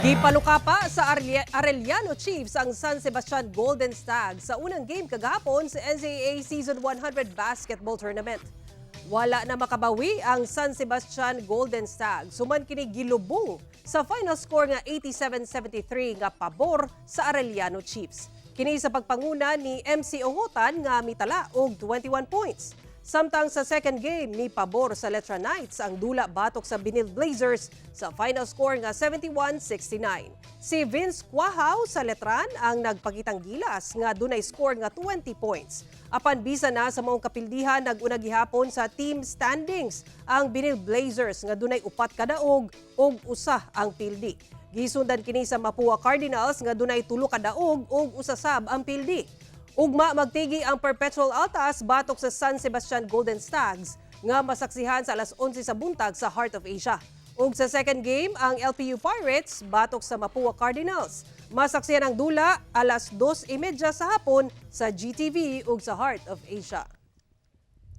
Gipalukapa sa Arellano Chiefs ang San Sebastian Golden Stag sa unang game kagahapon sa NCAA Season 100 Basketball Tournament. Wala na makabawi ang San Sebastian Golden Stag. Suman kini gilubong sa final score nga 87-73 nga pabor sa Arellano Chiefs. Kini sa pagpanguna ni MC Ongotan nga mitala og 21 points. Samtang sa second game ni pabor sa Letra Knights ang dula batok sa Binil Blazers sa final score nga 71-69. Si Vince Quahaw sa Letran ang nagpakitang gilas nga dunay score nga 20 points. Apan bisa na sa maong kapildihan nag-una gihapon sa team standings ang Binil Blazers nga dunay 4 kadaog og usa ang pildi. Gisundan kini sa Mapua Cardinals nga dunay 3 kadaog og usa sab ang pildi. Ugma magtigi ang Perpetual Altas batok sa San Sebastian Golden Stags nga masaksihan sa alas 11 sa buntag sa Heart of Asia. Ug sa second game, ang LPU Pirates batok sa Mapua Cardinals. Masaksihan ang dula alas 2:30 sa hapon sa GTV ug sa Heart of Asia.